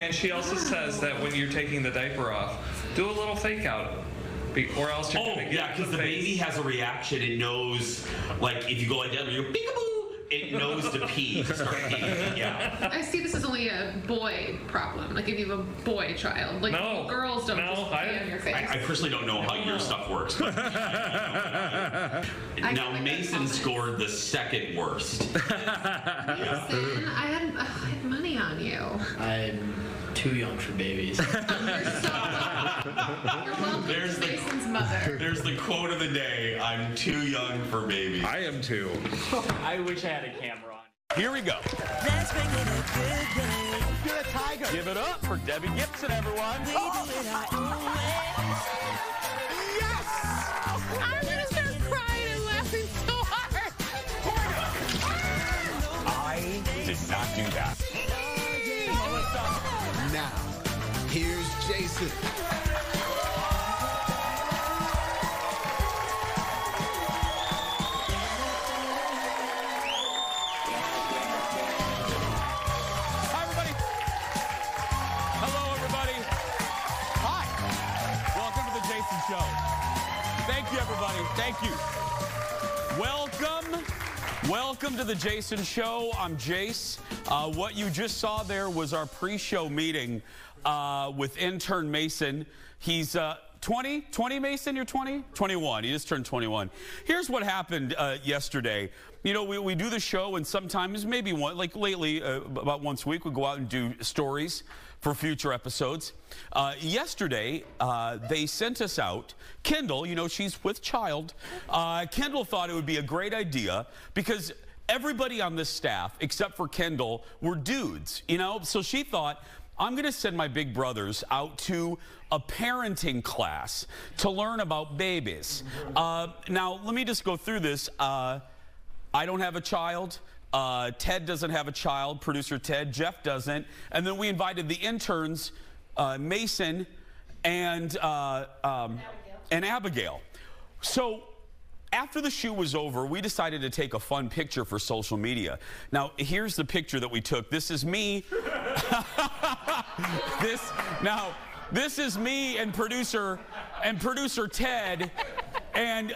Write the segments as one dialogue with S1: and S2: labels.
S1: And she also says that when you're taking the diaper off, do a little fake out, or else you're gonna get
S2: because the baby has a reaction. It knows, like if you go like that, you go peekaboo. It knows to pee. Start peeing. Yeah.
S3: I see this as only a boy problem. Like if you have a boy child, like girls don't just pee on your face.
S2: I personally don't know how your stuff works. But now Mason scored the second worst.
S3: Mason, I had money on you.
S4: I'm too young for babies.
S3: You're welcome. There's Mason's mother.
S2: There's the quote of the day. I'm too young for babies.
S1: I am too.
S5: I wish I had a camera on.
S2: Here we go.
S6: Let's make it a good day.
S5: You're a tiger.
S2: Give it up for Debbie Gibson, everyone.
S6: We do it our own way.
S3: Yes! I'm gonna start crying and laughing so hard.
S2: I did not do that.
S7: Now, here's Jason.
S2: Hi, everybody. Hello, everybody. Hi. Welcome to the Jason Show. Thank you, everybody. Thank you. Welcome to the Jason Show. I'm Jace. What you just saw there was our pre-show meeting with intern Mason. He's 20? 20, Mason? You're 20? 21. He just turned 21. Here's what happened yesterday. You know, we do the show, and sometimes, maybe one, like lately, about once a week, we go out and do stories for future episodes. Yesterday, they sent us out. Kendall, you know, she's with child. Kendall thought it would be a great idea because everybody on this staff, except for Kendall, were dudes, you know? So she thought, I'm going to send my big brothers out to a parenting class to learn about babies. Now, let me just go through this. I don't have a child. Ted doesn't have a child, producer Ted. Jeff doesn't. And then we invited the interns, Mason and Abigail. So after the shoot was over, we decided to take a fun picture for social media. Now, here's the picture that we took. This is me. This is me and producer Ted, and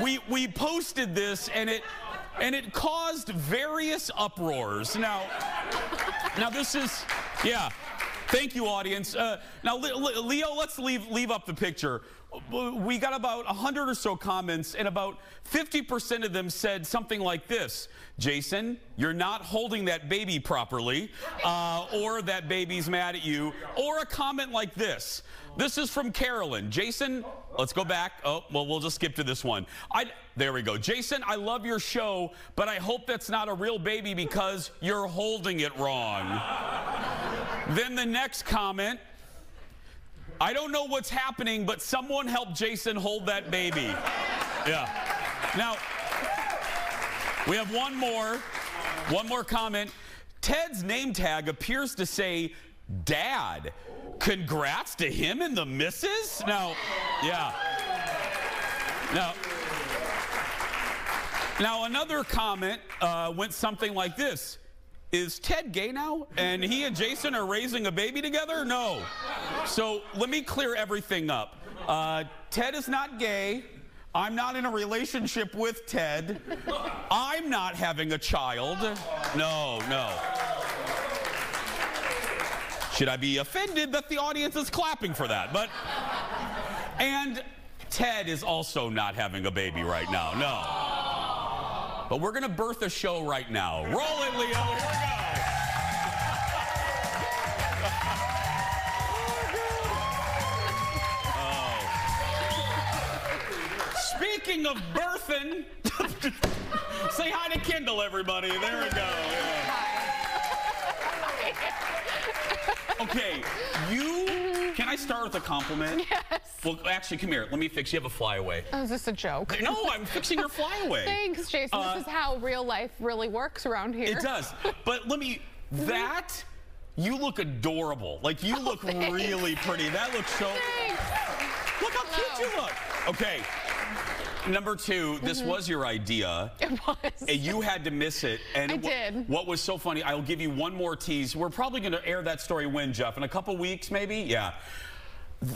S2: we posted this, and it caused various uproars. Now this is, yeah. Thank you, audience. Now, Leo, let's leave up the picture. We got about 100 or so comments, and about 50% of them said something like this: Jason, you're not holding that baby properly, or that baby's mad at you, or a comment like this. This is from Carolyn. Jason, let's go back. Oh, well, we'll just skip to this one. There we go. Jason, I love your show, but I hope that's not a real baby because you're holding it wrong. Then the next comment, I don't know what's happening, but someone help Jason hold that baby. Yeah. Now, we have one more comment. Ted's name tag appears to say Dad. Congrats to him and the missus? Now, yeah. Now another comment went something like this. Is Ted gay now? And he and Jason are raising a baby together? No. So let me clear everything up. Ted is not gay. I'm not in a relationship with Ted. I'm not having a child. No. Should I be offended that the audience is clapping for that? And Ted is also not having a baby right now. No. But we're going to birth a show right now. Roll it, Leo. Here we go. Speaking of birthing, say hi to Kendall, everybody. There we go. Yeah. Okay, can I start with a compliment?
S3: Yes.
S2: Well, actually, come here. Let me fix you. You have a flyaway.
S3: Oh, is this a joke?
S2: No, I'm fixing your flyaway.
S3: Thanks, Jason. This is how real life really works around here.
S2: It does. But you look adorable. Like, you look really pretty. That looks so...
S3: Thanks.
S2: Look how cute you look. Okay. Number two, this was your idea.
S8: It was.
S2: And you had to miss it. And
S8: I did.
S2: What was so funny, I'll give you one more tease. We're probably going to air that story when, Jeff? In a couple weeks, maybe? Yeah.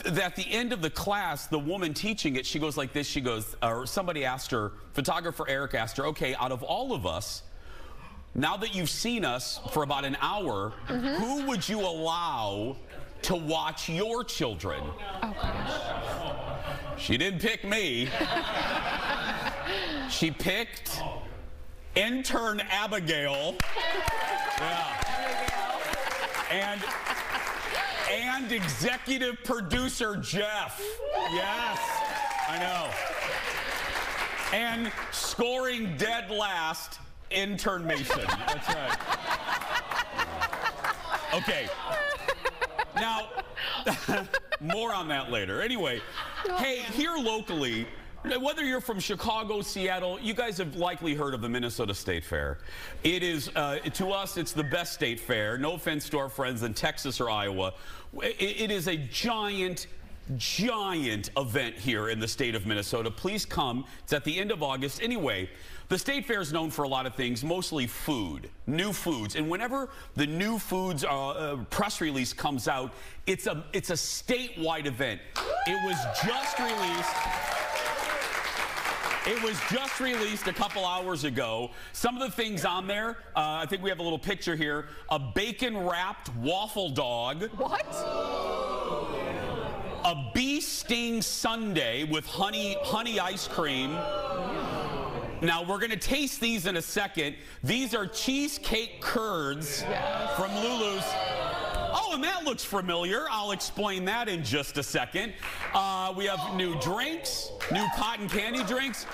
S2: At the end of the class, the woman teaching it, she goes like this. She goes, or somebody asked her, photographer Eric asked her, okay, out of all of us, now that you've seen us for about an hour, who would you allow to watch your children?
S8: Oh, gosh.
S2: She didn't pick me. She picked intern Abigail. Yeah. And executive producer Jeff. Yes, I know. And scoring dead last, intern Mason. That's right. Okay. Now, more on that later. Anyway, hey, here locally, whether you're from Chicago, Seattle, you guys have likely heard of the Minnesota State Fair. It is, to us, it's the best state fair. No offense to our friends in Texas or Iowa. It is a giant event here in the state of Minnesota. Please come. It's at the end of August. Anyway, the state fair is known for a lot of things, mostly food, new foods. And whenever the new foods press release comes out, it's a statewide event. It was just released a couple hours ago. Some of the things on there, I think we have a little picture here. A bacon-wrapped waffle dog.
S8: What?
S2: A bee sting sundae with honey ice cream. Now, we're going to taste these in a second. These are cheesecake curds from Lulu's. Oh, and that looks familiar. I'll explain that in just a second. We have new drinks, new cotton candy drinks.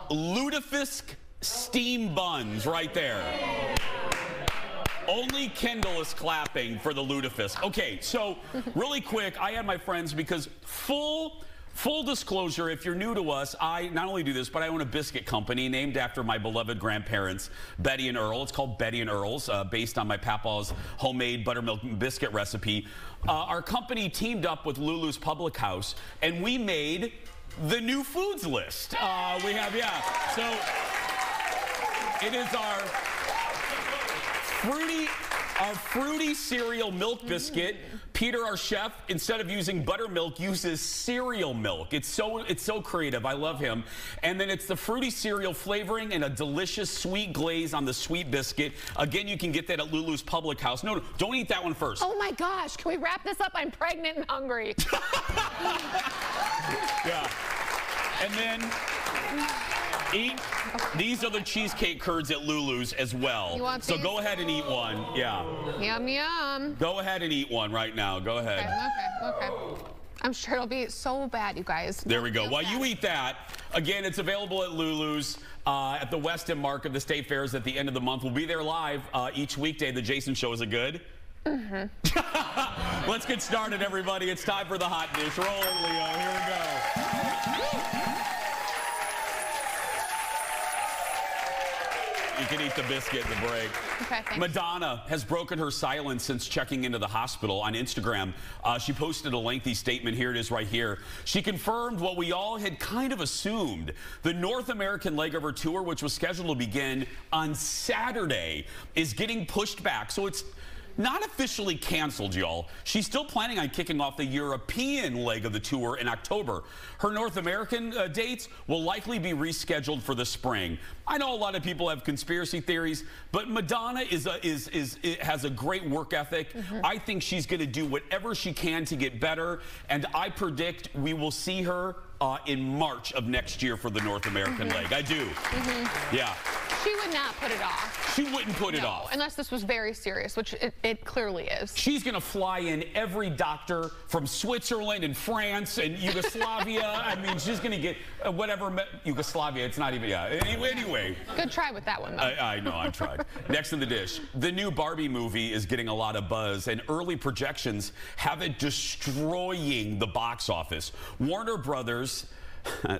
S2: Lutefisk steam buns right there. Only Kendall is clapping for the Lutefisk. Okay, so really quick, I had my friends because Full disclosure, if you're new to us, I not only do this, but I own a biscuit company named after my beloved grandparents, Betty and Earl. It's called Betty and Earl's, based on my papa's homemade buttermilk biscuit recipe. Our company teamed up with Lulu's Public House, and we made the new foods list. We have, so it is our fruity cereal milk biscuit. Peter, our chef, instead of using buttermilk, uses cereal milk. It's so creative. I love him. And then it's the fruity cereal flavoring and a delicious sweet glaze on the sweet biscuit. Again, you can get that at Lulu's Public House. No, don't eat that one first.
S8: Oh my gosh, can we wrap this up? I'm pregnant and hungry.
S2: Yeah. And then these are the cheesecake curds at Lulu's as well.
S8: You want
S2: so
S8: these?
S2: Go ahead and eat one. Yeah.
S8: Yum, yum.
S2: Go ahead and eat one right now. Go ahead.
S8: Okay. I'm sure it'll be so bad, you guys.
S2: There we go. While you eat that, again, it's available at Lulu's at the Weston Mark of the State Fairs at the end of the month. We'll be there live each weekday. The Jason Show. Is it good? Let's get started, everybody. It's time for the hot dish. Roll it, Leo. Here we go. You can eat the biscuit in the break.
S8: Okay, thanks.
S2: Madonna has broken her silence since checking into the hospital on Instagram. She posted a lengthy statement. Here it is right here. She confirmed what we all had kind of assumed. The North American leg of her tour, which was scheduled to begin on Saturday, is getting pushed back. So it's not officially canceled, y'all. She's still planning on kicking off the European leg of the tour in October. Her North American dates will likely be rescheduled for the spring. I know a lot of people have conspiracy theories, but Madonna has a great work ethic. I think she's going to do whatever she can to get better, and I predict we will see her in March of next year for the North American leg. I do. Yeah.
S8: She would not put it off.
S2: She wouldn't put it off.
S8: Unless this was very serious, which it clearly is.
S2: She's going to fly in every doctor from Switzerland and France and Yugoslavia. I mean, she's going to get whatever. Yugoslavia, it's not even, Anyway.
S8: Good try with that one, though.
S2: I know, I tried. Next in the dish, the new Barbie movie is getting a lot of buzz, and early projections have it destroying the box office. Warner Brothers,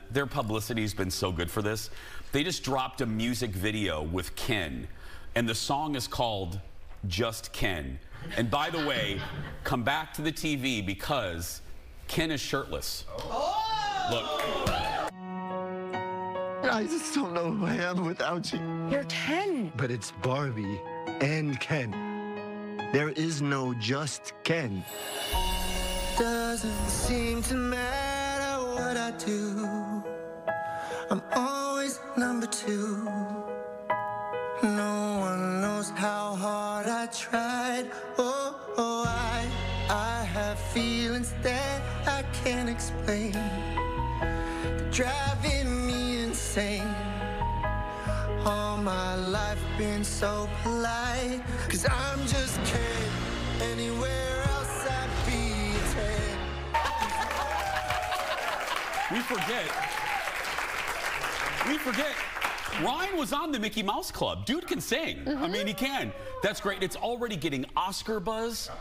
S2: their publicity's been so good for this. They just dropped a music video with Ken, and the song is called Just Ken. And by the way, come back to the TV because Ken is shirtless. Look.
S7: I just don't know who I am without you.
S6: You're 10.
S7: But it's Barbie and Ken. There is no just Ken. Doesn't seem to matter what I do. I'm always number 2. No one knows how hard I tried. Oh, I have feelings that I can't explain. They're driving me insane. All my life been so polite, 'cause I'm just kidding. Anywhere else I'd be a 10.
S2: We forget. Ryan was on the Mickey Mouse Club. Dude can sing. I mean, he can. That's great. It's already getting Oscar buzz.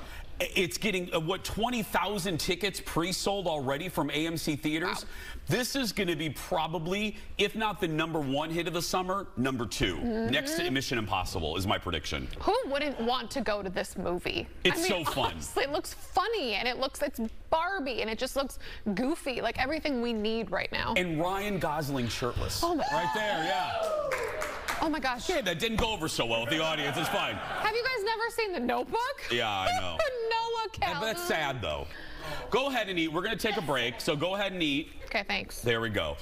S2: It's getting, 20,000 tickets pre-sold already from AMC theaters. Wow. This is going to be probably, if not the #1 hit of the summer, #2. Next to Mission Impossible is my prediction.
S8: Who wouldn't want to go to this movie?
S2: It's so fun.
S8: Honestly, it looks funny, and it's Barbie, and it just looks goofy, like everything we need right now.
S2: And Ryan Gosling shirtless.
S8: Oh my
S2: right there, yeah.
S8: Oh my gosh.
S2: Yeah, that didn't go over so well with the audience. It's fine.
S8: Have you guys never seen The Notebook?
S2: Yeah, I know.
S8: Noah Calhoun.
S2: But that's sad, though. Go ahead and eat. We're going to take a break, so go ahead and eat.
S8: Okay, thanks.
S2: There we go.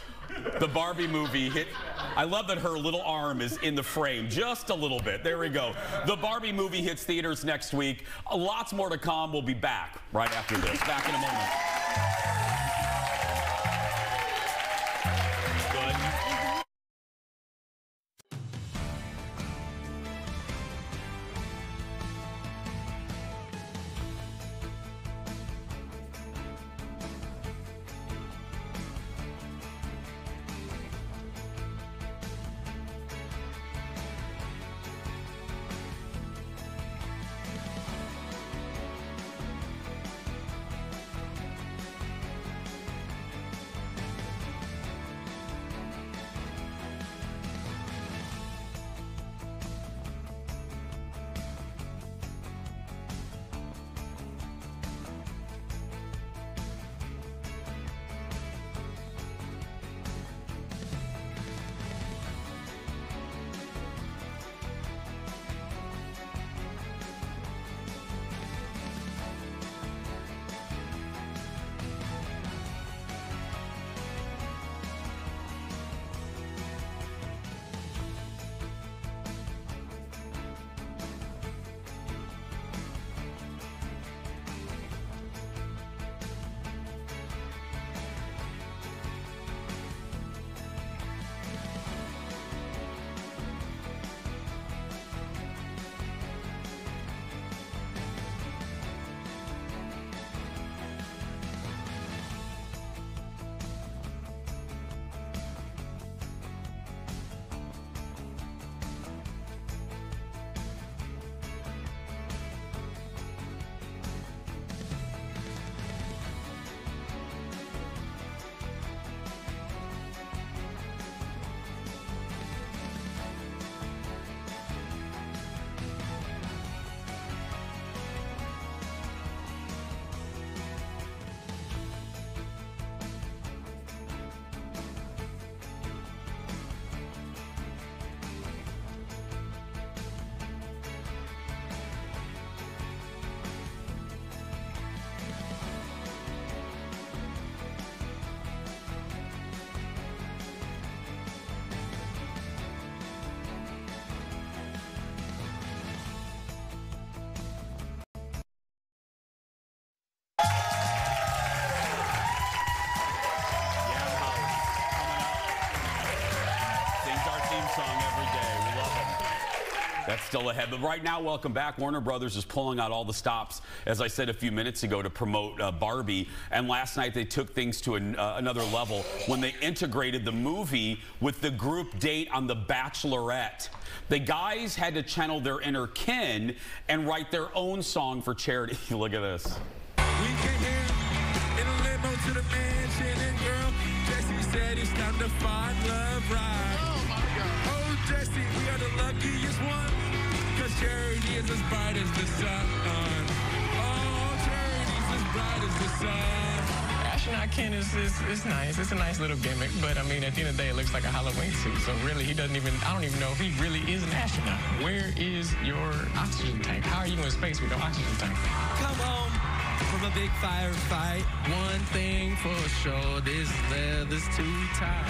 S2: The Barbie movie hit. I love that her little arm is in the frame just a little bit. There we go. The Barbie movie hits theaters next week. Lots more to come. We'll be back right after this. Back in a moment. Good. That's still ahead. But right now, welcome back. Warner Brothers is pulling out all the stops, as I said a few minutes ago, to promote Barbie. And last night, they took things to another level when they integrated the movie with the group date on The Bachelorette. The guys had to channel their inner kin and write their own song for charity. Look at this.
S9: We came here in a limo to the mansion, and girl, Jesse said it's time to find love right. Oh my God. Oh, Jesse, we are the luckiest one, 'cause charity is as bright as the sun. Oh, charity's as bright as the sun.
S10: astronaut Ken is nice. It's a nice little gimmick, but I mean, at the end of the day, it looks like a Halloween suit. So really, he doesn't even, I don't even know if he really is an astronaut. Where is your oxygen tank? How are you in space with no oxygen tank?
S9: Come home from a big firefight. One thing for sure, this leather's too tight.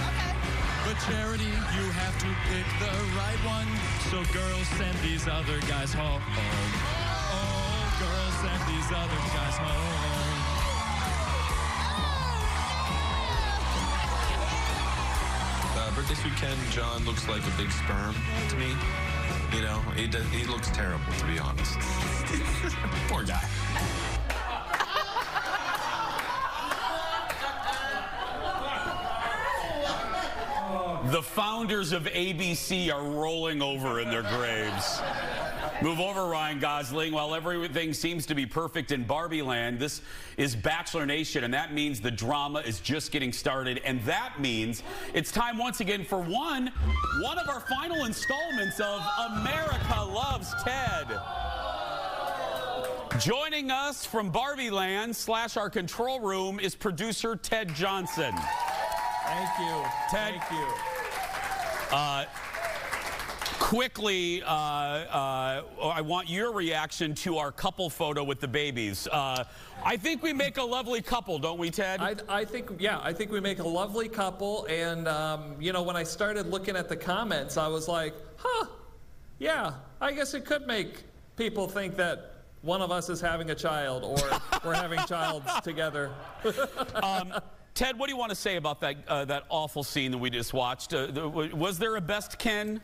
S9: But Charity, you have to pick the right one. So girls, send these other guys home. Oh, girls, send these other guys home.
S11: Birthday suit Ken, John looks like a big sperm to me. You know, he looks terrible, to be honest. Poor guy.
S2: The founders of ABC are rolling over in their graves. Move over, Ryan Gosling. While everything seems to be perfect in Barbie land, this is Bachelor Nation, and that means the drama is just getting started. And that means it's time once again for one of our final installments of America Loves Ted. Joining us from Barbie land / our control room is producer Ted Johnson.
S12: Thank you.
S2: Ted.
S12: Thank you.
S2: Quickly, I want your reaction to our couple photo with the babies. I think we make a lovely couple, don't we, Ted?
S12: I think we make a lovely couple. And, you know, when I started looking at the comments, I was like, huh, yeah, I guess it could make people think that one of us is having a child or we're having child together.
S2: Ted, what do you want to say about that awful scene that we just watched? Was there a best Ken?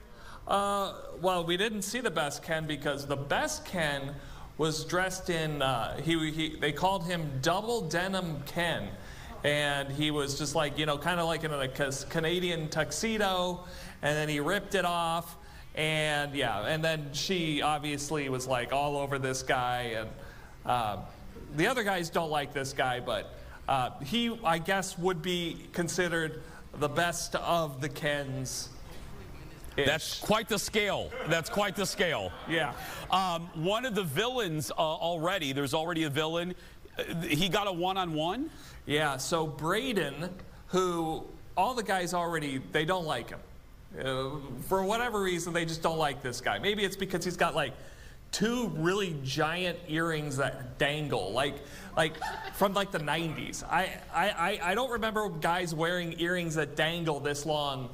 S12: Well, we didn't see the best Ken because the best Ken was dressed in, they called him Double Denim Ken. And he was just like, you know, kind of like in a Canadian tuxedo, and then he ripped it off. And yeah, and then she obviously was like all over this guy. And the other guys don't like this guy, but he, I guess, would be considered the best of the Kens.
S2: That's quite the scale. That's quite the scale.
S12: Yeah.
S2: One of the villains already, there's already a villain. He got a one-on-one?
S12: Yeah, so Braden, who all the guys already, they don't like him. For whatever reason, they just don't like this guy. Maybe it's because he's got like 2 really giant earrings that dangle, like from like the 90s. I don't remember guys wearing earrings that dangle this long.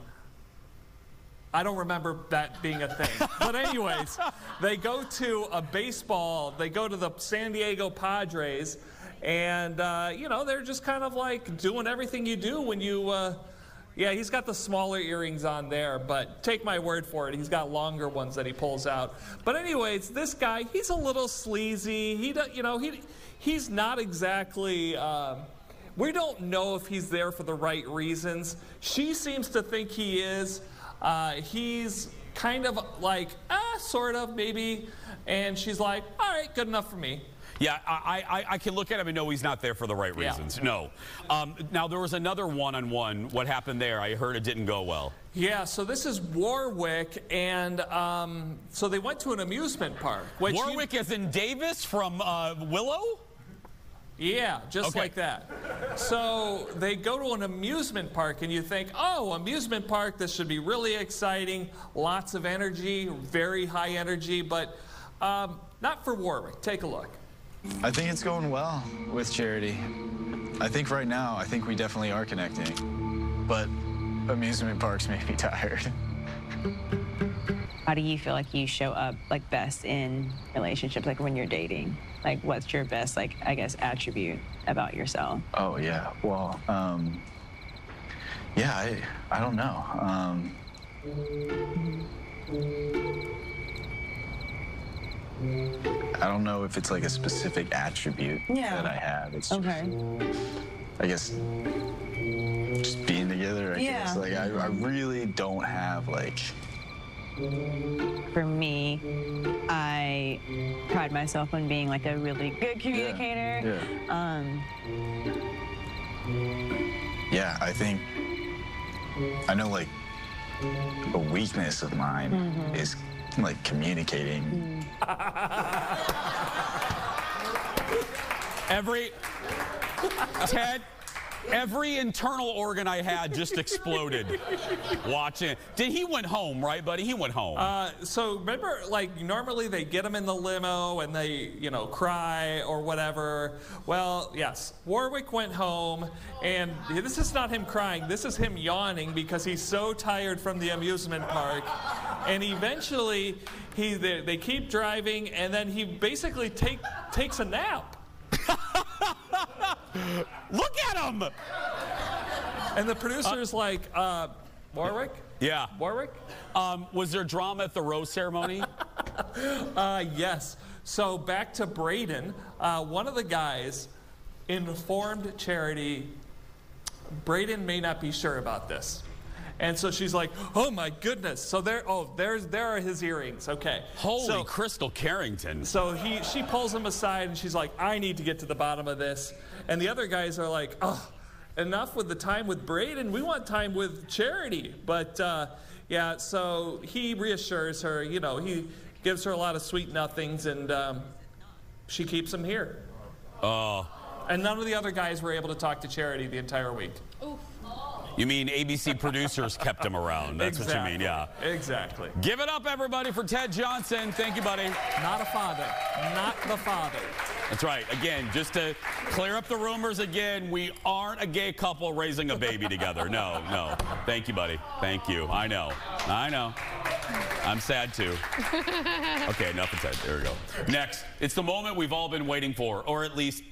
S12: I don't remember that being a thing. But anyways, they go to a baseball, they go to the San Diego Padres, and, you know, they're just kind of like doing everything you do when you, yeah, he's got the smaller earrings on there, but take my word for it, he's got longer ones that he pulls out. But anyways, this guy, he's a little sleazy. You know, he's not exactly, we don't know if he's there for the right reasons. She seems to think he is. He's kind of like, sort of, maybe. And she's like, all right, good enough for me.
S2: Yeah, I can look at him and know he's not there for the right reasons. Yeah. No. Now, there was another one-on-one. What happened there? I heard it didn't go well.
S12: Yeah, so this is Warwick, and so they went to an amusement park.
S2: Warwick as in Davis from Willow?
S12: Yeah, just like that. So they go to an amusement park, and you think, oh, amusement park, this should be really exciting, lots of energy, very high energy, but not for Warwick. Take a look.
S13: I think it's going well with Charity. I think right now, I think we definitely are connecting, but amusement parks make me tired.
S14: How do you feel like you show up like best in relationships, like when you're dating? Like, what's your best, like, I guess, attribute about yourself?
S13: Oh, yeah. Well, yeah, I don't know. I don't know if it's like a specific attribute that I have. It's just, I guess, just being together, I guess. Like, I really don't have, like...
S14: For me, I pride myself on being like a really good communicator.
S13: Yeah, I think, I know like a weakness of mine is like communicating.
S2: Ted, Every internal organ I had just exploded watching. He went home, right, buddy? He went home.
S12: So remember, like, normally they get him in the limo and they, you know, cry or whatever. Well, yes, Warwick went home, and this is not him crying. This is him yawning because he's so tired from the amusement park. And eventually, they keep driving, and then he basically takes a nap.
S2: Look at him!
S12: And the producer's like, Warwick?
S2: Yeah.
S12: Warwick?
S2: Was there drama at the rose ceremony?
S12: Yes. So back to Braden. One of the guys informed Charity, Braden may not be sure about this. And so she's like, oh my goodness. So there are his earrings. Okay.
S2: Holy Crystal Carrington.
S12: So she pulls him aside and she's like, I need to get to the bottom of this. And the other guys are like, oh, enough with the time with Braden. We want time with Charity. But yeah, so he reassures her, you know, he gives her a lot of sweet nothings, and she keeps him here.
S2: Oh.
S12: And none of the other guys were able to talk to Charity the entire week.
S8: Oof.
S2: You mean ABC producers kept him around? That's
S12: exactly.
S2: What you mean, yeah.
S12: Exactly.
S2: Give it up, everybody, for Ted Johnson. Thank you, buddy.
S12: Not a father. Not the father.
S2: That's right. Again, just to clear up the rumors again, we aren't a gay couple raising a baby together. No, no. Thank you, buddy. Thank you. I know. I know. I'm sad, too. Okay, enough of Ted. There we go. Next, it's the moment we've all been waiting for, or at least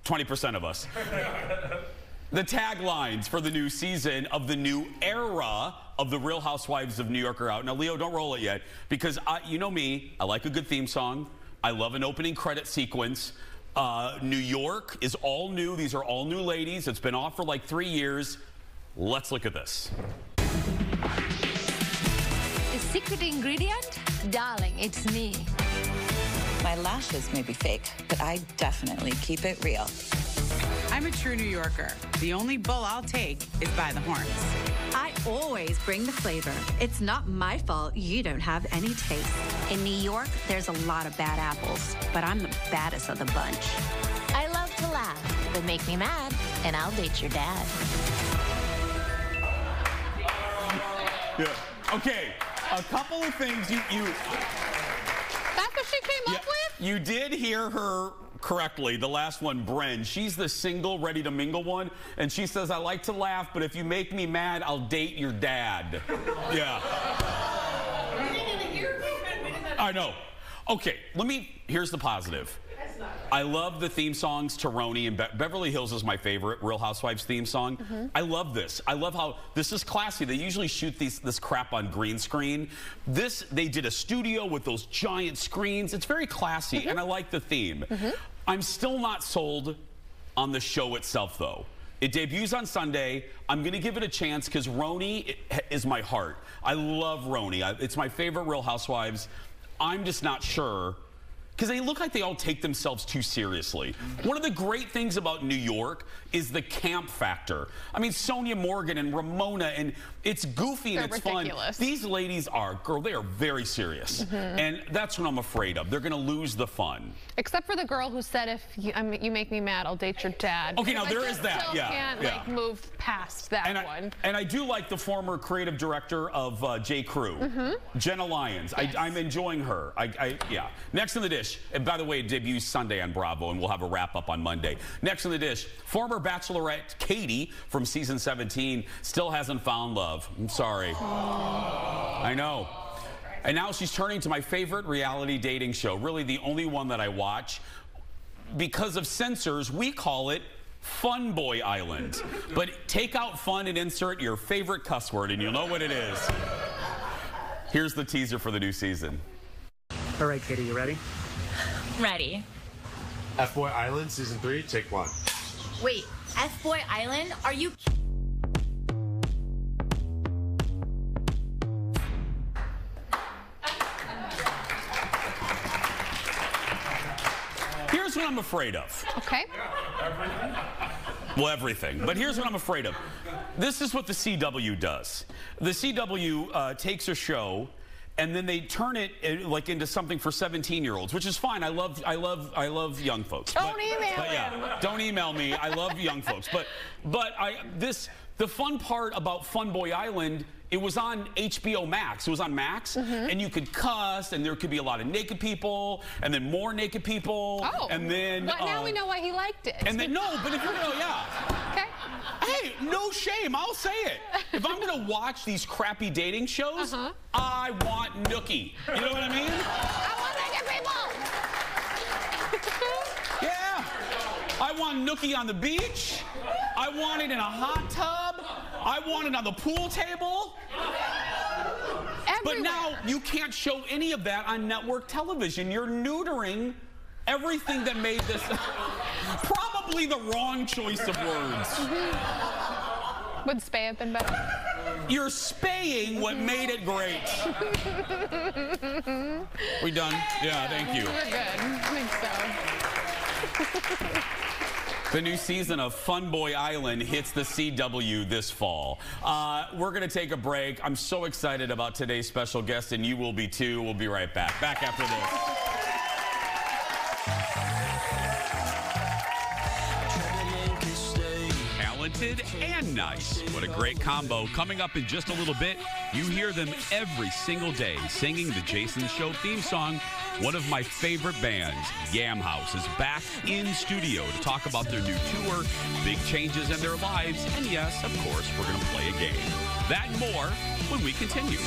S2: 20% of us. The taglines for the new season of the new era of The Real Housewives of New York are out. Now, Leo, don't roll it yet, because you know me, I like a good theme song. I love an opening credit sequence. New York is all new. These are all new ladies. It's been off for like 3 years. Let's look at this.
S15: A secret ingredient? Darling, it's me.
S16: My lashes may be fake, but I definitely keep it real.
S17: I'm a true New Yorker. The only bull I'll take is by the horns.
S18: I always bring the flavor. It's not my fault you don't have any taste.
S15: In New York, there's a lot of bad apples, but I'm the baddest of the bunch. I love to laugh, but make me mad, and I'll date your dad.
S2: Yeah. Okay, a couple of things you
S8: That's what she came up with?
S2: You did hear her correctly. The last one, Bren. She's the single, ready to mingle one. And she says, I like to laugh, but if you make me mad, I'll date your dad. Yeah. I know. Okay, here's the positive. I love the theme songs to Roni, and Beverly Hills is my favorite Real Housewives theme song. I love this. I love how this is classy. They usually shoot this crap on green screen. They did a studio with those giant screens. It's very classy, and I like the theme. I'm still not sold on the show itself, though. It debuts on Sunday. I'm going to give it a chance because Roni is my heart. I love Roni. It's my favorite Real Housewives. I'm just not sure, because they look like they all take themselves too seriously. One of the great things about New York is the camp factor. I mean, Sonia Morgan and Ramona, and it's goofy and it's ridiculous. Fun. These ladies are, they are very serious. And that's what I'm afraid of. They're going to lose the fun.
S8: Except for the girl who said, if you make me mad, I'll date your dad.
S2: Okay, now there is that.
S8: Still can't like move past that one.
S2: And I do like the former creative director of J. Crew, Jenna Lyons. Yes. I'm enjoying her. Yeah. Next in the dish, and by the way, it debuts Sunday on Bravo, and we'll have a wrap up on Monday. Next in the dish, former Bachelorette Katy from season 17 still hasn't found love. I'm sorry. I know. And now she's turning to my favorite reality dating show, really the only one that I watch. Because of censors, we call it Fun Boy Island. But take out fun and insert your favorite cuss word, and you'll know what it is. Here's the teaser for the new season.
S19: All right, Katy, you ready?
S20: Ready.
S19: F-Boy Island, season 3, take 1.
S20: Wait, F-Boy Island? Are you...
S2: Here's what I'm afraid of.
S8: Okay.
S2: Well, everything. But here's what I'm afraid of. This is what the CW does. The CW takes a show and then they turn it like into something for 17-year-olds, which is fine. I love young folks.
S8: Don't email
S2: him. Don't email me. I love young folks. But the fun part about Fun Boy Island, it was on HBO Max. It was on Max, and you could cuss, and there could be a lot of naked people, and then more naked people.
S8: Oh,
S2: and then
S8: but now we know why he liked it.
S2: And then but if you're gonna,
S8: Okay.
S2: Hey, no shame. I'll say it. If I'm gonna watch these crappy dating shows, I want nookie. You know what I mean?
S8: I want naked people.
S2: Yeah. I want nookie on the beach. I want it in a hot tub. I want it on the pool table. But now you can't show any of that on network television. You're neutering everything that made this probably the wrong choice of words.
S8: Would spay have been better?
S2: You're spaying what made it great. We done? Yeah, thank you.
S8: We're good. I think so.
S2: The new season of Fun Boy Island hits the CW this fall. We're going to take a break. I'm so excited about today's special guest, and you will be too. We'll be right back. Back after this.
S21: Talented and nice. What a great combo. Coming up in just a little bit, you hear them every single day singing the Jason Show theme song. One of my favorite bands, Yam House, is back in studio to talk about their new tour, big changes in their lives, and yes, of course, we're going to play a game. That and more when we continue.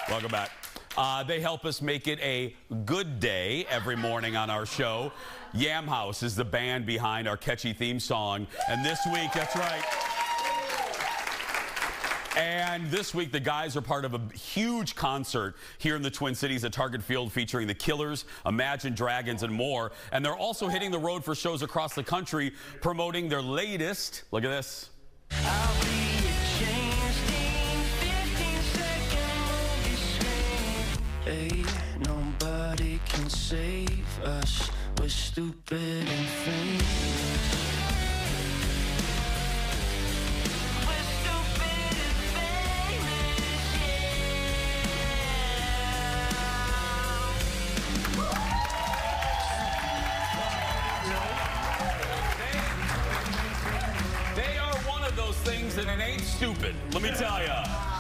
S2: Welcome back. They help us make it a good day every morning on our show. Yam House is the band behind our catchy theme song. And this week, that's right. And this week, the guys are part of a huge concert here in the Twin Cities at Target Field featuring The Killers, Imagine Dragons, and more. And they're also hitting the road for shows across the country promoting their latest, look at this.
S7: Hey, nobody can save us. We're stupid and famous. We're stupid and famous, yeah.
S2: Famous, and it ain't stupid. Let me tell you.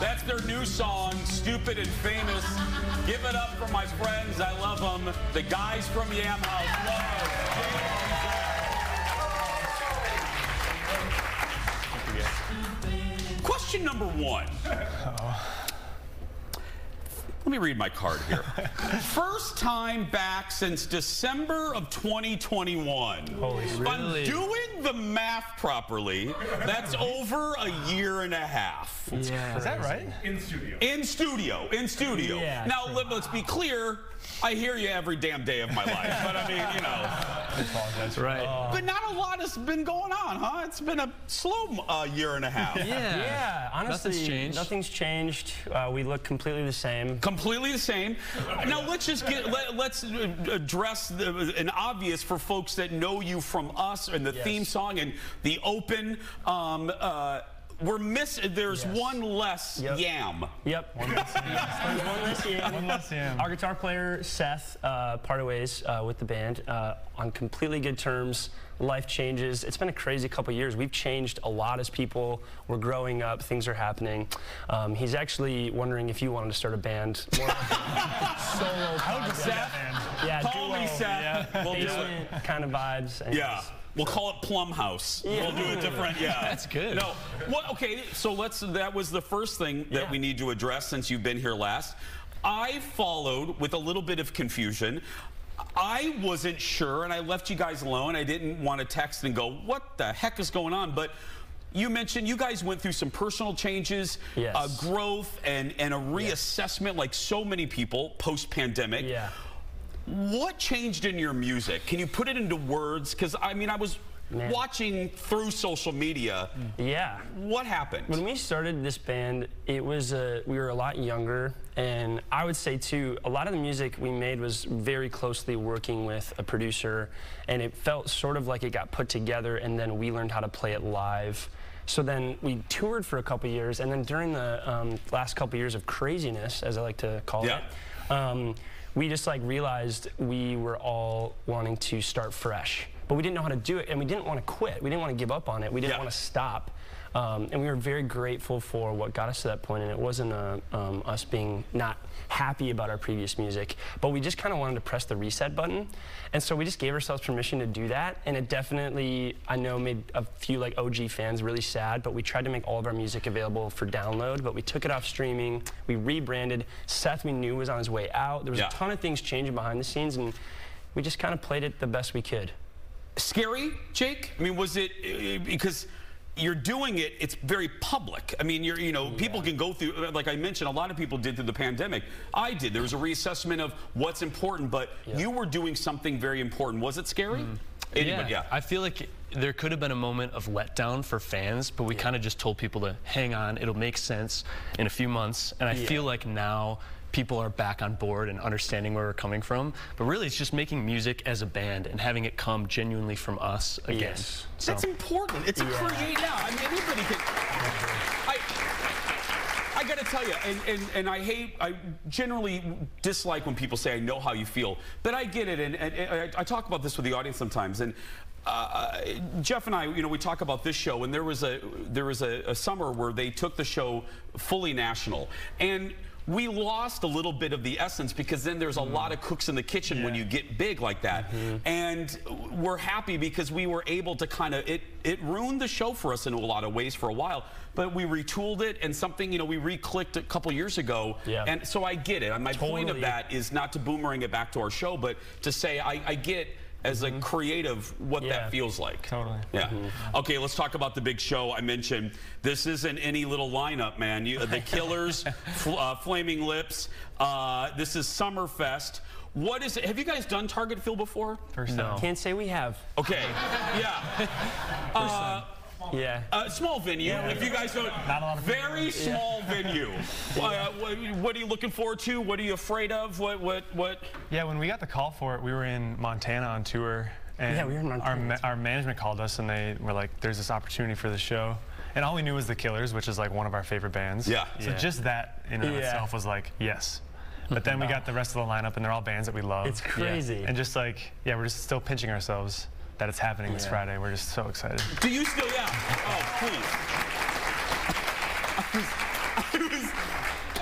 S2: That's their new song, Stupid and Famous. Give it up for my friends. I love them. The guys from Yam House. Question number one. Let me read my card here. First time back since December of 2021.
S4: Holy shit.
S2: If I'm doing the math properly, that's over a year and a half.
S4: Yeah. Is that right?
S2: In studio. In studio. In studio. Yeah, now, let's be clear. I hear you every damn day of my life. But I mean, you know.
S4: That's right.
S2: But not a lot has been going on, huh? It's been a slow year and a half.
S4: Yeah. Honestly, nothing's changed. We look completely the same.
S2: Completely the same. Now let's just let's address an obvious for folks that know you from us and the theme song and the open. We're missing. There's one less Yam.
S4: Yep. One less Yam. There's one less Yam. One less Yam. Our guitar player Seth parted ways with the band on completely good terms. Life changes. It's been a crazy couple years. We've changed a lot as people. We're growing up. Things are happening. He's actually wondering if you wanted to start a band. More solo.
S2: Seth?
S4: Yeah.
S2: Call me Seth.
S4: Yeah. We'll do it. Kind of vibes. And
S2: We'll call it Plum House.
S4: Yeah.
S2: We'll do a different,
S4: That's good.
S2: No, well, okay, so that was the first thing that we need to address since you've been here last. I followed with a little bit of confusion. I wasn't sure, and I left you guys alone. I didn't want to text and go, what the heck is going on? But you mentioned you guys went through some personal changes, growth, and a reassessment like so many people post-pandemic.
S4: Yeah.
S2: What changed in your music? Can you put it into words? Because, I mean, I was watching through social media.
S4: Yeah.
S2: What happened?
S4: When we started this band, it was we were a lot younger, and I would say, too, a lot of the music we made was very closely working with a producer, and it felt sort of like it got put together, and then we learned how to play it live. So then we toured for a couple years, and then during the last couple years of craziness, as I like to call it, we just realized we were all wanting to start fresh, but we didn't know how to do it, and we didn't want to quit. We didn't want to give up on it. We didn't want to stop, and we were very grateful for what got us to that point. And it wasn't us being not happy about our previous music, but we just kind of wanted to press the reset button, and so we just gave ourselves permission to do that. And it definitely, I know, made a few OG fans really sad, but we tried to make all of our music available for download, but we took it off streaming. We rebranded. Seth, we knew, was on his way out. There was a ton of things changing behind the scenes, and we just kind of played it the best we could.
S2: Scary, Jake? I mean, was it because you're doing it, it's very public. I mean, people can go through, like I mentioned, a lot of people did through the pandemic. I did. There was a reassessment of what's important, but you were doing something very important. Was it scary?
S22: Yeah, I feel like there could have been a moment of letdown for fans, but we kind of just told people to hang on. It'll make sense in a few months. And I feel like now people are back on board and understanding where we're coming from. But really, it's just making music as a band and having it come genuinely from us again.
S2: Yes. So. That's important. It's a create now. I mean, anybody can. I got to tell you, and I generally dislike when people say I know how you feel, but I get it, and I talk about this with the audience sometimes, and Jeff and I, we talk about this show, and there was a summer where they took the show fully national, and we lost a little bit of the essence because then there's a lot of cooks in the kitchen when you get big like that. And we're happy because we were able to kind of, it ruined the show for us in a lot of ways for a while, but we retooled it and something, we re-clicked a couple years ago. And so I get it. My point of that is not to boomerang it back to our show, but to say I get as a creative what that feels like.
S4: Totally.
S2: Yeah. Okay, let's talk about the big show I mentioned. This isn't any little lineup, man. The Killers, Flaming Lips. This is Summerfest. What is it? Have you guys done Targetville before?
S4: First time. Can't say we have.
S2: Okay. Small venue. If you guys don't,
S4: not a lot of
S2: very small venue. What are you looking forward to? What are you afraid of? What?
S23: Yeah, when we got the call for it, we were in Montana on tour, and
S4: we were in Montana.
S23: Our management called us, and they were like, "There's this opportunity for the show," and all we knew was the Killers, which is one of our favorite bands. So just that in and of itself was yes. But then we got the rest of the lineup, and they're all bands that we love.
S4: It's crazy.
S23: And just we're just still pinching ourselves that it's happening this Friday. We're just so excited.
S2: Do you still? Oh, please.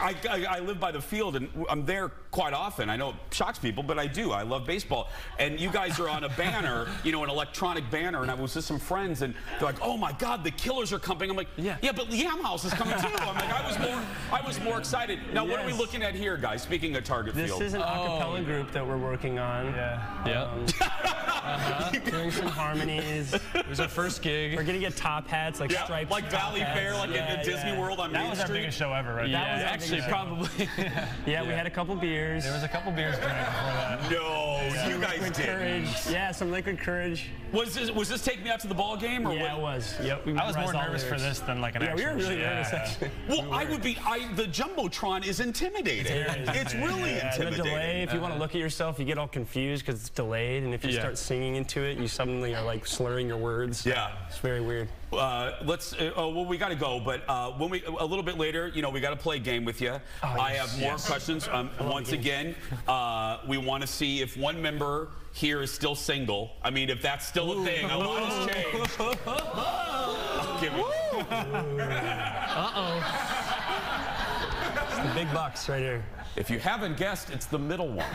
S2: I live by the field, and I'm there quite often. I know it shocks people, but I do. I love baseball. And you guys are on a banner, you know, an electronic banner, and I was with some friends, and they're like, oh my God, the Killers are coming. I'm like, yeah, but Yam House is coming too. I'm like, I was more excited. Now, what are we looking at here, guys? Speaking of Target Field.
S4: This is an a cappella group that we're working on. Doing some harmonies.
S22: It was our first gig.
S4: We're gonna get top hats, like striped
S2: like Valley Fair, like at Disney World on Main Street.
S23: That was our biggest show ever, right?
S22: Yeah, actually, probably.
S4: We had a couple beers.
S23: There was a couple beers drank before that.
S2: No, you guys did.
S4: Courage. Yeah, some liquid courage.
S2: Was this Take Me Out to the Ball Game? Or
S4: yeah, it was. Yep.
S23: I was more nervous for this than like an actual
S4: we were really nervous, actually.
S2: Well, the Jumbotron is intimidating. It's really intimidating.
S4: The delay, if you want to look at yourself, you get all confused because it's delayed, and if you start singing into it, you suddenly are like slurring your words.
S2: Yeah.
S4: It's very weird.
S2: Well, we got to go, but when a little bit later, you know, we got to play a game with you. I have more questions. Once again, we want to see if one member here is still single. I mean, if that's still a thing, a lot has changed.
S4: It's the big bucks right here.
S2: If you haven't guessed, it's the middle one.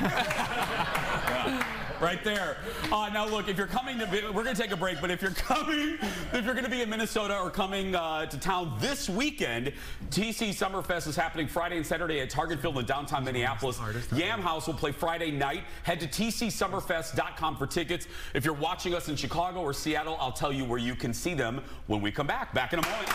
S2: Right there. Now look, if you're coming to, we're going to take a break, but if you're going to be in Minnesota or coming to town this weekend, TC Summerfest is happening Friday and Saturday at Target Field in downtown Minneapolis. Yam House will play Friday night. Head to tcsummerfest.com for tickets. If you're watching us in Chicago or Seattle, I'll tell you where you can see them when we come back. Back in a moment.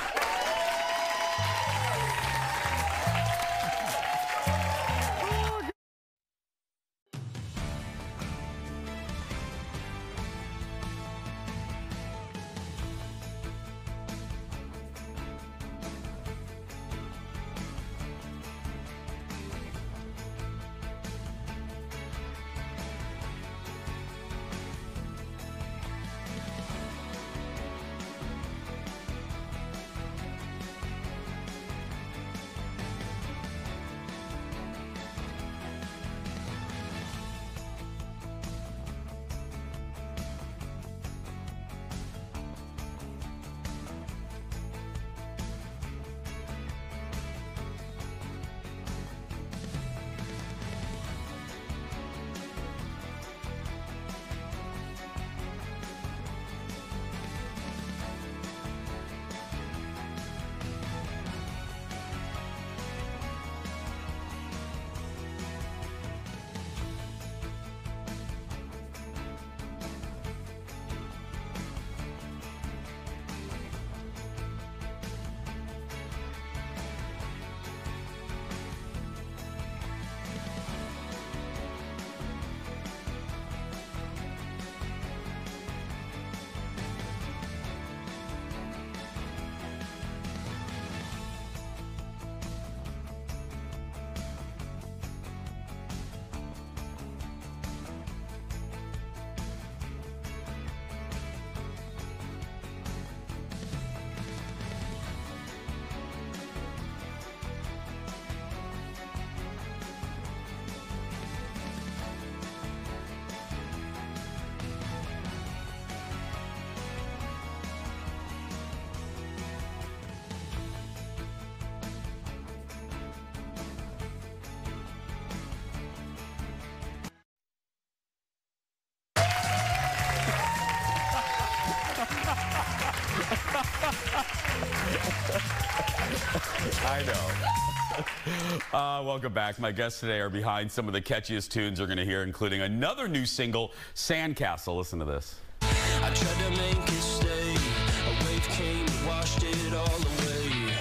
S2: I know. Welcome back. My guests today are behind some of the catchiest tunes you're going to hear, including another new single, Sandcastle. Listen to this.
S6: I tried to make it stay. A wave came, washed it all away.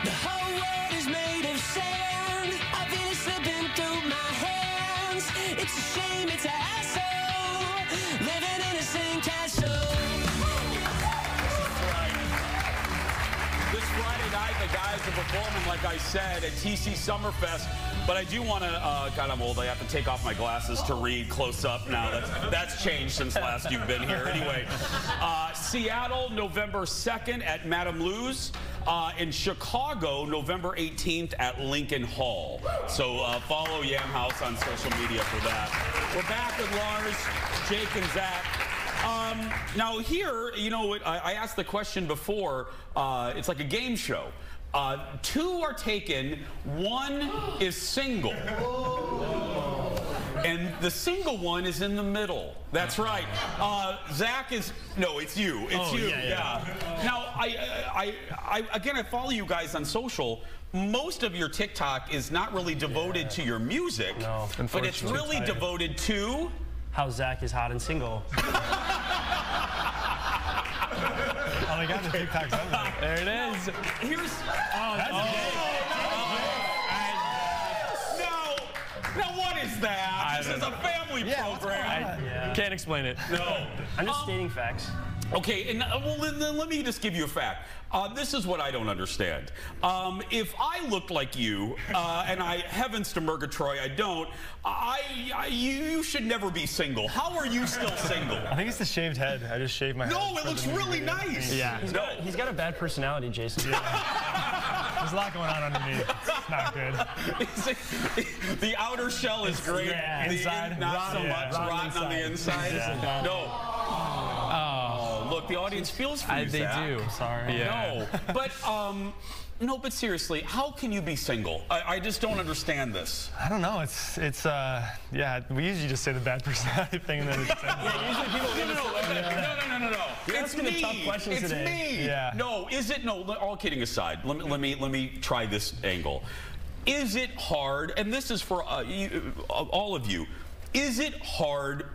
S6: The whole world is made of sand. I feel it slipping through my hands. It's a shame, it's a hassle. Living in a sandcastle.
S2: This Friday night, the guys are performing, like I said, at TC Summerfest. But I do want to, God, I'm old. I have to take off my glasses to read close up now. That's changed since last you've been here. Anyway, Seattle, November 2nd at Madame Lou's. In Chicago, November 18th at Lincoln Hall. So follow Yam House on social media for that. We're back with Lars, Jake, and Zach. Now here, you know, I asked the question before, it's like a game show. 2 are taken, 1 is single. And the single one is in the middle. That's right. Zach is, no, it's you. It's you. Yeah. Now, again, I follow you guys on social. Most of your TikTok is not really devoted to your music, but it's really devoted to
S4: how Zach is hot and single.
S23: Oh, they got the TikToks on there.
S4: There it is.
S2: Here's. Now, what is that? This is a family program.
S4: Can't explain it.
S2: No.
S4: I'm just stating facts.
S2: Okay, and well, then let me just give you a fact. This is what I don't understand. If I looked like you, and heavens to Murgatroyd, I don't, you should never be single. How are you still single?
S23: I think it's the shaved head. I just shaved my head.
S2: No, it looks really nice.
S4: Yeah. He's got a bad personality, Jason.
S23: There's a lot going on underneath. It's not good.
S2: The outer shell is great.
S23: Yeah, inside,
S2: not so much. Rotten on the inside.
S23: Yeah.
S2: No. Oh, look, the audience feels for you,
S23: They
S2: Zach.
S23: do. Sorry.
S2: Yeah. No, but seriously, how can you be single? I just don't understand this.
S23: I don't know. Yeah, we usually just say the bad personality thing and then it's
S2: usually people No. It's me.
S4: Tough questions
S2: it's
S4: today.
S2: me.
S23: Yeah.
S2: No, all kidding aside, let me try this angle. Is it hard, and this is for all of you, is it hard?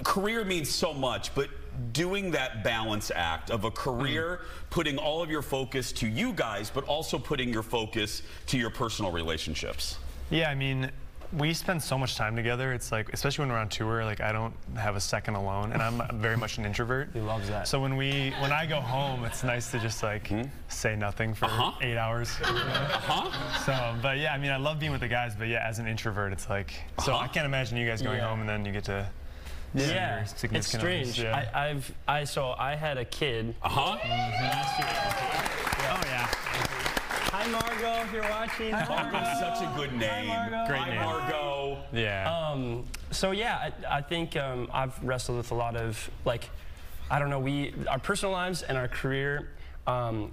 S2: Career means so much, but doing that balance act of a career, putting all of your focus to you guys, but also putting your focus to your personal relationships.
S23: Yeah, I mean, we spend so much time together. It's like, especially when we're on tour, like I don't have a second alone, and I'm very much an introvert.
S4: He loves that.
S23: So when I go home, it's nice to just like say nothing for 8 hours. So, but yeah, I mean, I love being with the guys, but yeah, as an introvert, it's like, so I can't imagine you guys going home and then you get to.
S4: Yeah, it's strange.
S23: Yeah.
S4: So I had a kid. Last year.
S23: Oh yeah.
S4: Hi Margot, if you're watching.
S2: Margot's such a good name.
S23: Great name.
S2: Margot.
S23: Yeah.
S4: So yeah, I think I've wrestled with a lot of I don't know, our personal lives and our career.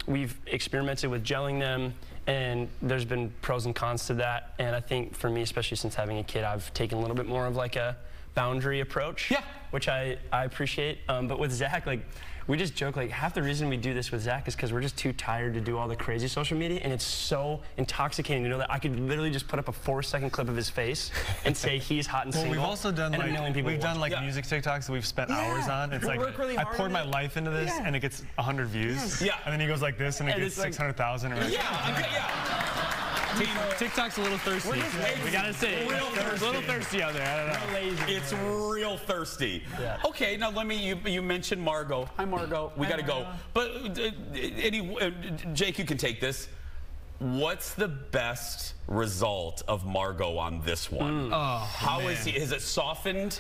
S4: We've experimented with gelling them, and there's been pros and cons to that. And I think for me, especially since having a kid, I've taken a little bit more of like a boundary approach, which I appreciate. But with Zach, we just joke, half the reason we do this with Zach is because we're just too tired to do all the crazy social media, and it's so intoxicating to know that I could literally just put up a 4-second clip of his face and say he's hot and single.
S23: We've also done music TikToks that we've spent hours on. It's
S4: really
S23: I poured my life into this, and it gets 100 views. Yeah. And then he goes like this, and it gets 600,000.
S4: TikTok's a little thirsty. We gotta say, a little thirsty out there. I don't know.
S2: It's real thirsty. Yeah. Okay, now you mentioned Margot. Hi, Margot. We gotta go. But Jake, you can take this. What's the best result of Margot on this one? How is he? Is it softened?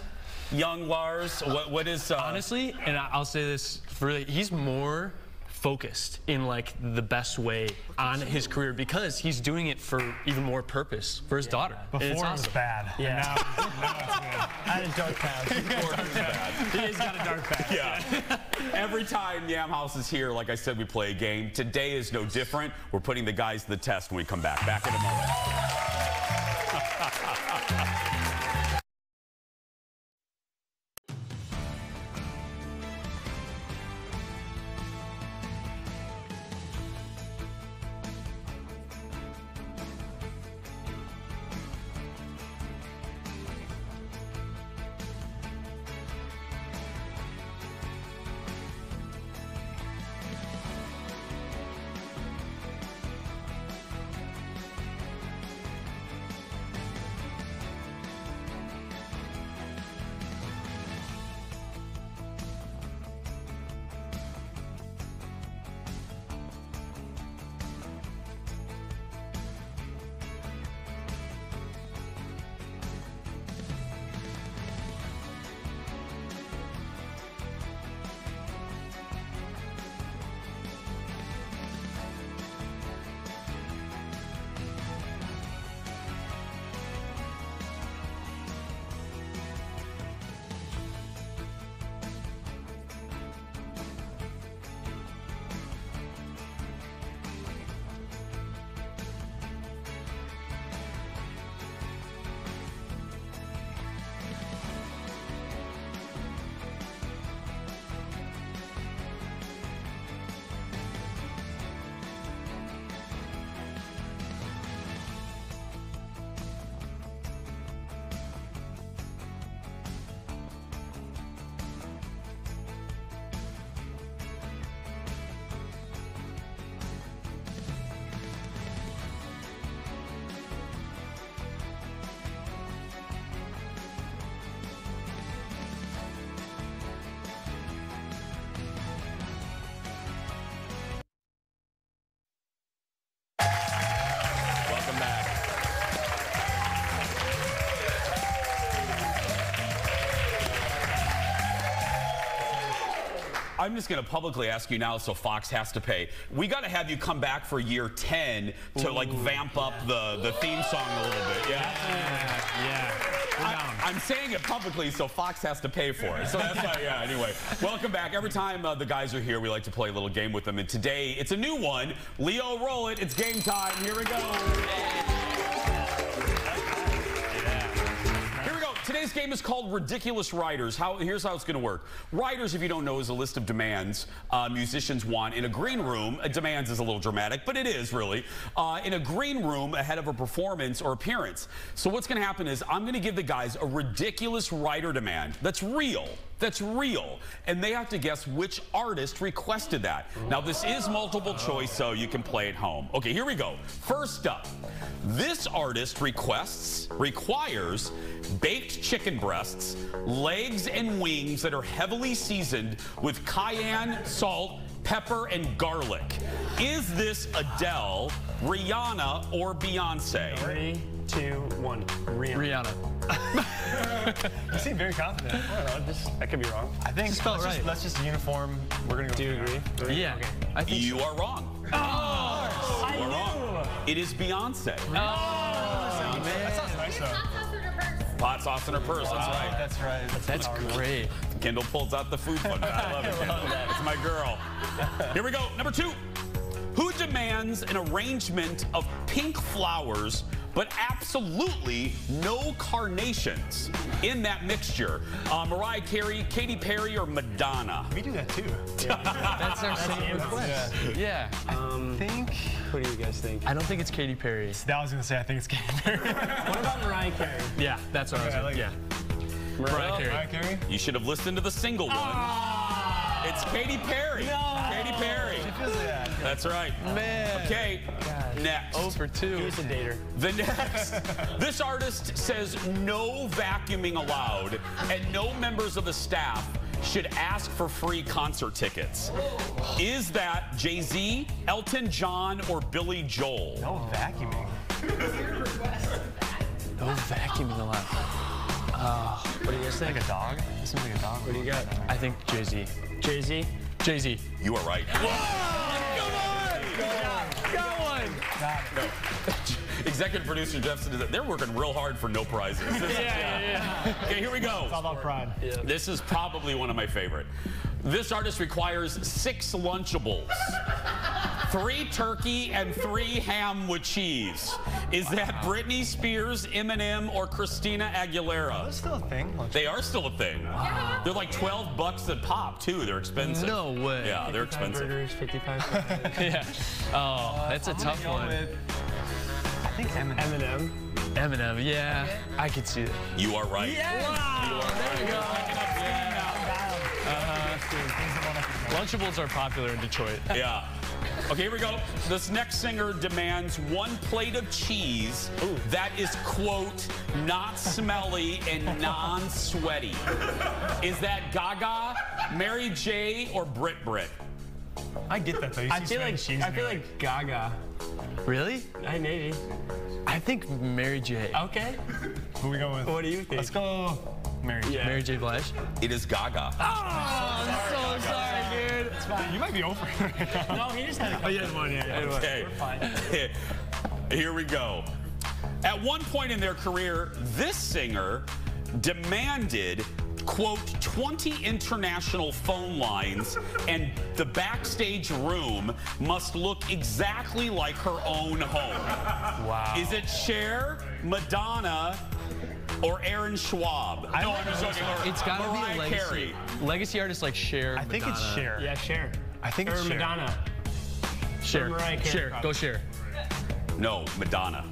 S2: Young Lars, what is
S22: honestly, and I'll say this he's more focused in the best way on his career because he's doing it for even more purpose for his daughter.
S23: Before it was bad.
S4: Yeah.
S23: Now it's good.
S4: I had a dark past.
S2: Before it was bad.
S4: He has got a dark past.
S2: Yeah. Every time Yam House is here, like I said, we play a game. Today is no different. We're putting the guys to the test when we come back. Back in a moment. I'm just going to publicly ask you now, so Fox has to pay. We got to have you come back for year 10 to like vamp up the theme song a little bit. Yeah. I'm saying it publicly, so Fox has to pay for it. So that's why, yeah, anyway. Welcome back. Every time the guys are here, we like to play a little game with them. And today, it's a new one. Leo, roll it. It's game time. Here we go. Today's game is called Ridiculous Riders. Here's how it's going to work. Riders, if you don't know, is a list of demands musicians want in a green room. Demands is a little dramatic, but it is really. In a green room ahead of a performance or appearance. So what's going to happen is I'm going to give the guys a ridiculous rider demand that's real. That's real. And they have to guess which artist requested that. Now, this is multiple choice, so you can play at home. Okay, here we go. First up, this artist requires baked chicken breasts, legs, and wings that are heavily seasoned with cayenne, salt, pepper, and garlic. Is this Adele, Rihanna, or Beyonce?
S4: 3, 2, 1.
S23: Rihanna. You seem very confident.
S4: I don't know, I could be wrong.
S23: I think let's just uniform. We're gonna go.
S4: Do you agree?
S23: Yeah.
S2: Okay. I think you are wrong.
S23: Oh,
S2: you are wrong. It is Beyonce.
S23: Oh, man. That sounds nice though.
S2: Hot sauce in her purse. That's right.
S23: That's right.
S22: That's great.
S2: Kendall pulls out the food fund. I love it. It's my girl. Here we go. Number 2. Who demands an arrangement of pink flowers but absolutely no carnations in that mixture? Mariah Carey, Katy Perry, or Madonna?
S23: We do that too.
S22: That's our same request. Yeah.
S4: I think. What do you guys think?
S22: I don't think it's Katy Perry.
S23: I was gonna say I think it's Katy Perry.
S4: What about Mariah Carey?
S22: Yeah, that's what I was gonna. Yeah.
S23: Mariah Carey.
S2: You should have listened to the single one. It's Katy Perry.
S23: No.
S2: Katy Perry. That's right.
S23: Man.
S2: Okay. Next.
S22: 0 for 2.
S4: He's a dater.
S2: The next. This artist says no vacuuming allowed, and no members of the staff should ask for free concert tickets. Is that Jay-Z, Elton John, or Billy Joel?
S23: No vacuuming.
S22: No vacuuming allowed.
S4: What do you guys think?
S23: Like a dog? It seems like a dog.
S4: What do you got?
S22: I think Jay-Z.
S4: Jay-Z?
S22: Jay-Z.
S2: You are right.
S23: No.
S2: Executive producer Jeff said they're working real hard for no prizes.
S23: Yeah.
S2: Okay, here we go.
S23: It's all about pride.
S2: Yeah. This is probably one of my favorite. This artist requires 6 Lunchables, 3 turkey, and 3 ham with cheese. Is that Britney Spears, Eminem, or Christina Aguilera?
S23: That's still a thing.
S2: They are still a thing. Wow. They're like $12 a pop too. They're expensive.
S22: No way.
S2: Yeah, they're expensive.
S4: Burgers, 55.
S22: Yeah. Oh, that's a tough one.
S23: I think Eminem.
S22: Eminem, yeah. I could see it.
S2: You are right.
S23: Yes.
S2: Wow. You are right.
S23: There you go.
S22: Lunchables are popular in Detroit.
S2: Yeah. Okay, here we go. This next singer demands 1 plate of cheese that is, quote, not smelly and non-sweaty. Is that Gaga, Mary J, or Brit?
S23: I get that though.
S4: I feel like Gaga.
S22: Really?
S4: Maybe.
S22: I think Mary J.
S4: Okay.
S23: Who we going with?
S4: What do you think?
S23: Let's go Mary J.
S4: Yeah.
S22: Mary J. Blige.
S2: It is Gaga.
S22: Oh, I'm so sorry, dude.
S23: It's fine. You might be over right now.
S4: No, he just had a couple.
S23: Oh, he has one, yeah.
S2: Okay.
S23: We're fine.
S2: Here we go. At one point in their career, this singer demanded, quote, 20 international phone lines, and the backstage room must look exactly like her own home.
S23: Wow.
S2: Is it Cher, Madonna, or Aaron Schwab?
S23: I'm
S2: just joking.
S22: It's got to be a legacy.
S2: Carey.
S22: Legacy artists like Cher.
S23: I think it's Cher.
S4: Yeah, Cher.
S23: I think it's Cher.
S4: Madonna.
S22: Cher.
S4: Mariah Carey,
S22: Cher.
S4: probably.
S22: Go Cher.
S2: No, Madonna.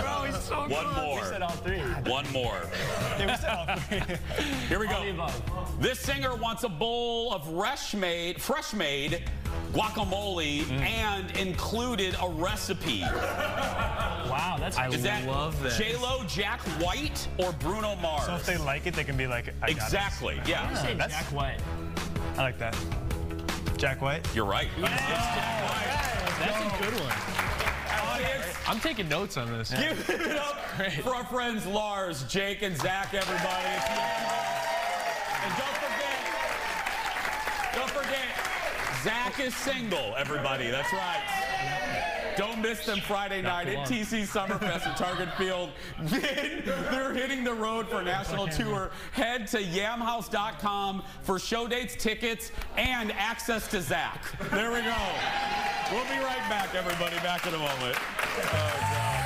S23: Bro, he's so
S2: One more.
S23: We said all 3.
S2: One more.
S23: Yeah, we said all 3.
S2: Here we go. This singer wants a bowl of fresh made guacamole and included a recipe.
S4: Wow, that's
S22: I love that.
S2: J-Lo, Jack White, or Bruno Mars?
S23: So if they like it, they can be like, I got
S2: exactly.
S23: it.
S2: Yeah.
S4: Say Jack White.
S23: I like that. Jack White?
S2: You're right.
S22: That's a good one. I'm taking notes on this.
S2: Give it up for our friends Lars, Jake, and Zach, everybody. And don't forget, Zach is single, everybody. That's right. Don't miss them Friday night at TC Summerfest at Target Field. Then they're hitting the road for a national tour. Head to yamhouse.com for show dates, tickets, and access to Zach. There we go. We'll be right back, everybody. Back in a moment. Oh, God.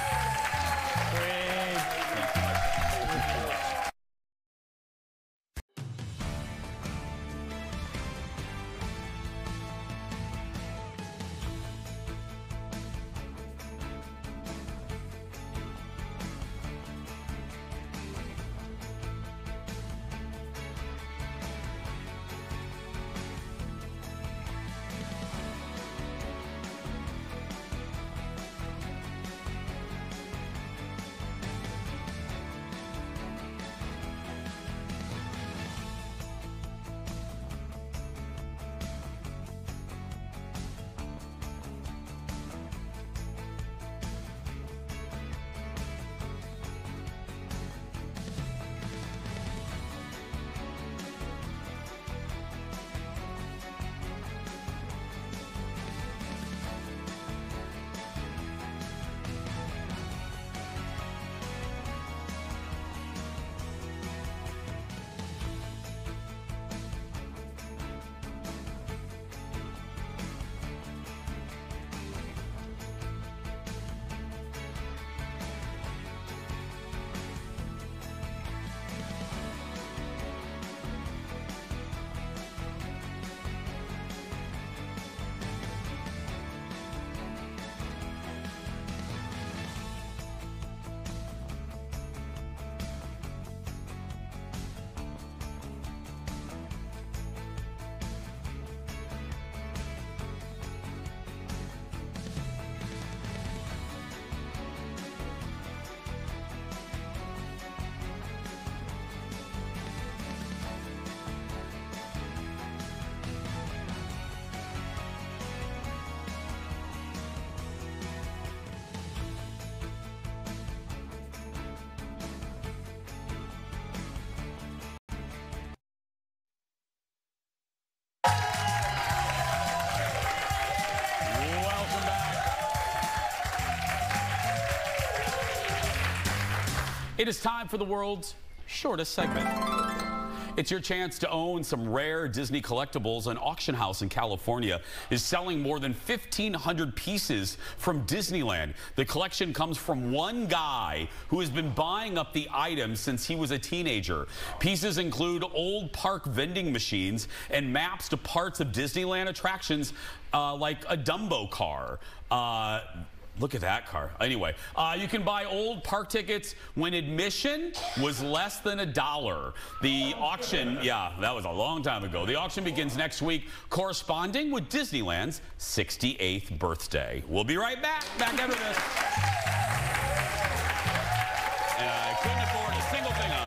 S2: It is time for the world's shortest segment. It's your chance to own some rare Disney collectibles. An auction house in California is selling more than 1,500 pieces from Disneyland. The collection comes from one guy who has been buying up the items since he was a teenager. Pieces include old park vending machines and maps to parts of Disneyland attractions like a Dumbo car. Look at that car. Anyway, you can buy old park tickets when admission was less than $1. The auction, yeah, that was a long time ago. The auction begins next week, corresponding with Disneyland's 68th birthday. We'll be right back. Back after this. And I couldn't afford a single thing on.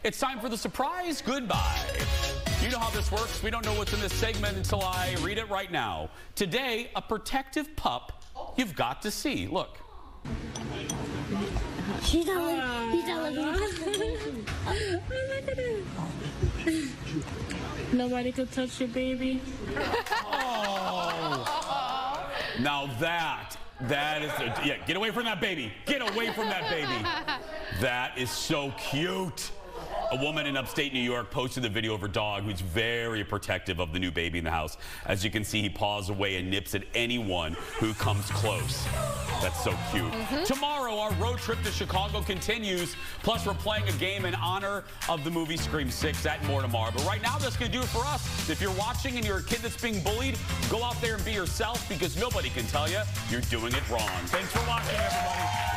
S2: It's time for the surprise goodbye. You know how this works. We don't know what's in this segment until I read it right now. Today, a protective pup you've got to see. Look.
S1: He's not looking. Look at him. Nobody could touch your baby.
S2: Oh. Now that is, yeah, get away from that baby. Get away from that baby. That is so cute. A woman in upstate New York posted the video of her dog, who's very protective of the new baby in the house. As you can see, he paws away and nips at anyone who comes close. That's so cute. Tomorrow, our road trip to Chicago continues. Plus, we're playing a game in honor of the movie Scream 6. That and more tomorrow. But right now, that's going to do it for us. If you're watching and you're a kid that's being bullied, go out there and be yourself, because nobody can tell you you're doing it wrong. Thanks for watching, everybody.